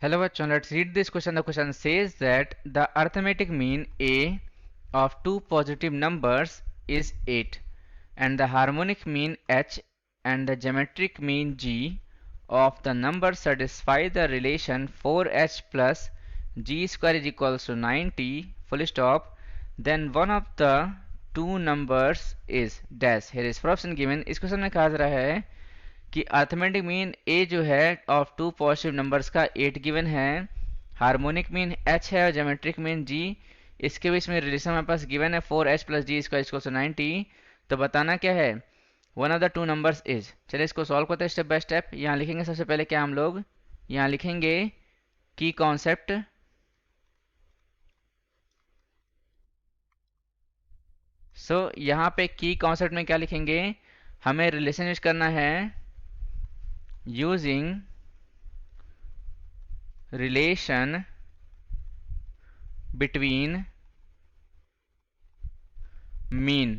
Hello bachon, let's read this question. The question says that the arithmetic mean A of two positive numbers is 8 and the harmonic mean H and the geometric mean G of the number satisfy the relation 4H plus G square is equals to 90 full stop. Then one of the two numbers is dash. Here is for option given. इस question में कहा जा रहा है कि arithmetic mean ए जो है of to positive numbers का 8 गिवन है, हार्मोनिक मीन एच है और ज्योमेट्रिक मीन जी। इसके बीच में रिलेशन हमारे पास गिवन है 4h plus G square equals to 90। तो बताना क्या है, one of the two numbers is. चलिए इसको सॉल्व करते हैं स्टेप बाय स्टेप। यहाँ लिखेंगे सबसे पहले क्या हम लोग यहाँ लिखेंगे की कॉन्सेप्ट। यहाँ पे की कॉन्सेप्ट में क्या लिखेंगे, हमें रिलेशन यूज करना है using relation between mean।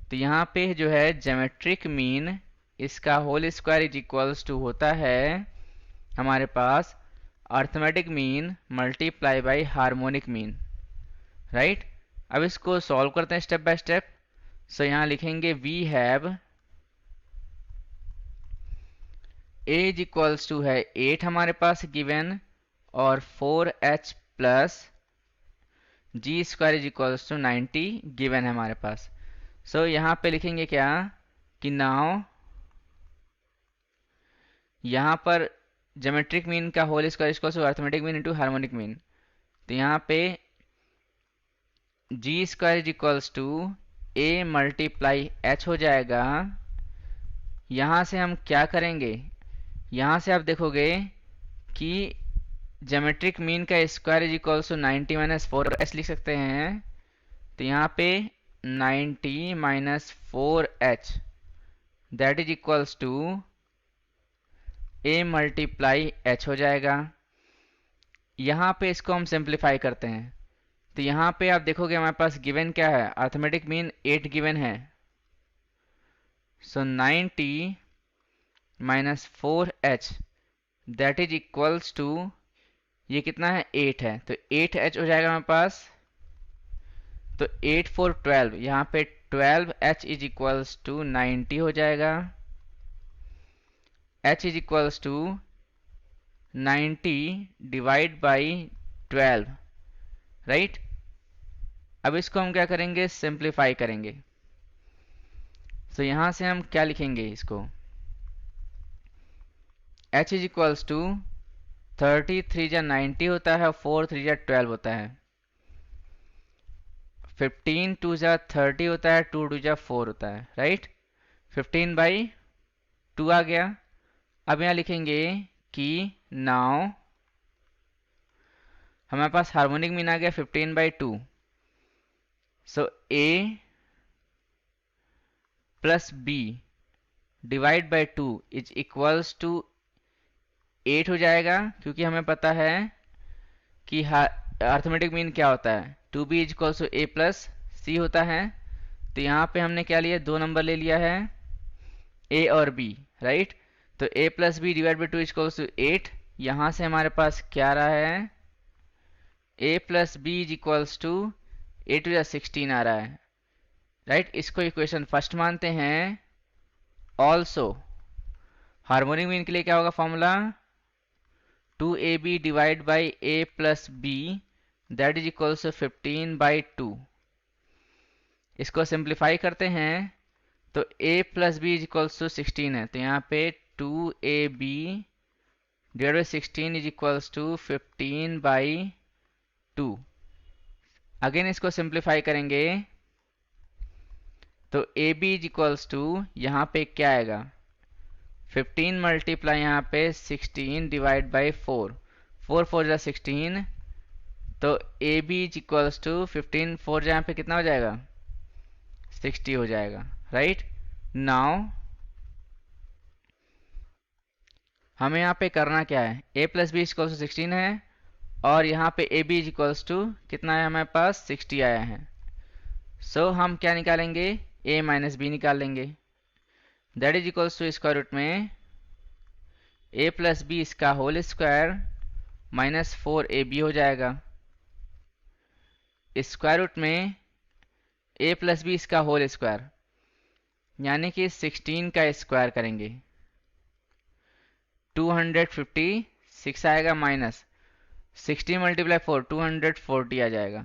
तो यहाँ पे जो है ज्योमेट्रिक मीन इसका whole square is equals to होता है हमारे पास arithmetic mean multiply by harmonic mean, right. अब इसको सॉल्व करते हैं स्टेप बाय स्टेप। यहाँ लिखेंगे we have H equals to है 8 हमारे पास गिवन और 4h plus G square is equals to 90 given है हमारे पास। यहाँ पे लिखेंगे क्या कि नाउ यहाँ पर ज्योमेट्रिक मीन का whole square equals to arithmetic mean into harmonic mean. तो यहाँ पे G square is equals to A multiply H हो जाएगा। यहाँ से हम क्या करेंगे, यहाँ से आप देखोगे कि ज्योमेट्रिक मीन का square is equals to 90 minus 4h लिख सकते हैं। तो यहाँ पे 90 minus 4h that is equals to a multiply h हो जाएगा। यहाँ पे इसको हम सिंप्लीफाई करते हैं। तो यहाँ पे आप देखोगे हमारे पास गिवन क्या है, अर्थमेटिक मीन 8 गिवन है। 90 minus 4h that is equals to ये कितना है 8 है, तो 8h हो जाएगा हमारे पास। तो 8 4 12, यहाँ पे 12h इज इक्वल्स टू 90 हो जाएगा। h is equals to 90 divide by 12, right. अब इसको हम क्या करेंगे, सिंप्लीफाई करेंगे। यहाँ से हम क्या लिखेंगे इसको, h इज इक्वल्स टू 33 जा 90 होता है और 4 3 जा 12 होता है। 15 2 जा 30 होता है, 2 2 जा 4 होता है, राइट। 15 बाई 2 आ गया। अब यहाँ लिखेंगे कि नाउ हमारे पास हार्मोनिक मीन आ गया 15 by 2। a plus b divide by 2 is equals to 8 हो जाएगा, क्योंकि हमें पता है कि अर्थमेटिक मीन क्या होता है, 2b is equals to a plus c होता है। तो यहाँ पे हमने क्या लिया, दो नंबर ले लिया है a और b, राइट। तो a plus B divide by 2 is equals to 8। यहाँ से हमारे पास क्या रहा है, a plus B is equals to 8 two 16 आ रहा है, राइट। इसको इक्वेशन फर्स्ट मानते हैं। ऑल्सो हार्मोनिक मीन के लिए क्या होगा formula, 2ab divide by a plus B that is equals to 15 by 2। इसको सिंप्लीफाई करते हैं तो a plus B is equals to 16 है। तो यहाँ पे 2ab divide by 16 is equals to 15 by 2। Again इसको सिंप्लीफाई करेंगे तो A B is equals to यहाँ पे क्या आएगा, 15 मल्टीप्लाई यहाँ पे 16 डिवाइड बाई 4, 4 4 जा 16। तो A B is equals to 15 4 यहाँ पे कितना हो जाएगा, 60 हो जाएगा, राइट। नाउ हमें यहाँ पे करना क्या है, a plus B equals to 16 है और यहाँ पे A B is equals to कितना है हमारे पास 60 आया है। हम क्या निकालेंगे, a माइनस बी निकाल लेंगे। That is equals to square root में a प्लस बी इसका होल स्क्वायर माइनस 4ab हो जाएगा। स्क्वायर रूट में a प्लस बी इसका होल स्क्वायर यानी कि 16 का स्क्वायर करेंगे 256 आएगा माइनस 16 मल्टीप्लाई 4 240 आ जाएगा।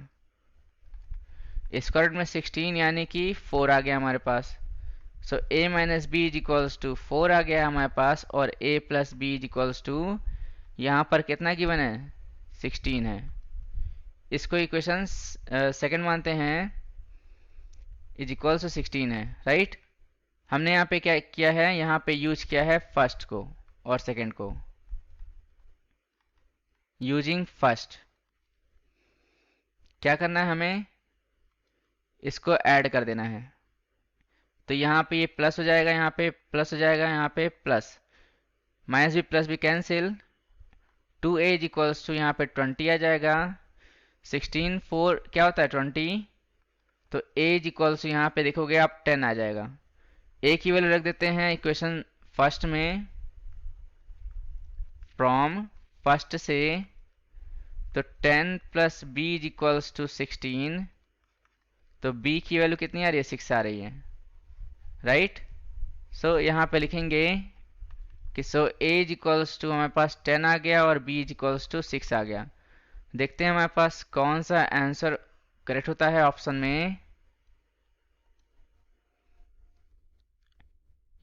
स्क्वायर रूट में 16 यानी कि 4 आ गया हमारे पास। So a minus B is equals to 4 आ गया हमारे पास और a plus B is equals to यहाँ पर कितना गिवन है 16 है। इसको इक्वेशन सेकंड मानते हैं इज इक्वल्स टू 16 है राइट। हमने यहाँ पे क्या किया है, यहाँ पे यूज किया है फर्स्ट को और सेकंड को। यूजिंग फर्स्ट क्या करना है, हमें इसको ऐड कर देना है। तो यहाँ पे ये प्लस हो जाएगा, यहाँ पे प्लस हो जाएगा, यहाँ पे प्लस प्लस भी cancel. 2a is equals to यहाँ पे 20 आ जाएगा। 16 4 क्या होता है 20, तो a इज इक्वल्स टू यहाँ पे देखोगे आप 10 आ जाएगा। a की वैल्यू रख देते हैं इक्वेशन फर्स्ट में, फ्रॉम फर्स्ट से, तो 10 plus b is equals to 16, तो b की वैल्यू कितनी आ रही है 6 आ रही है राइट। सो यहाँ पे लिखेंगे कि सो a इज इक्वल्स टू हमारे पास 10 आ गया और b इज इक्वल्स टू 6 आ गया। देखते हैं हमारे पास कौन सा आंसर करेक्ट होता है ऑप्शन में।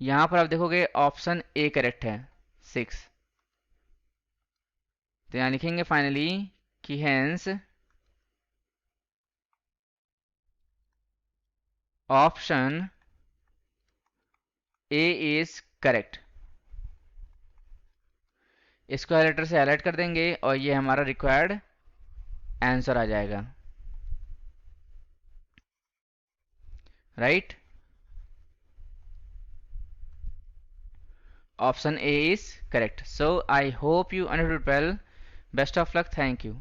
यहाँ पर आप देखोगे ऑप्शन ए करेक्ट है 6। तो यहाँ लिखेंगे फाइनली कि hence option A is correct. इसको हाइलाइटर से हाईलाइट कर देंगे और ये हमारा रिक्वायर्ड आंसर आ जाएगा right. Option A is correct. So I hope you understood well. Best of luck. Thank you.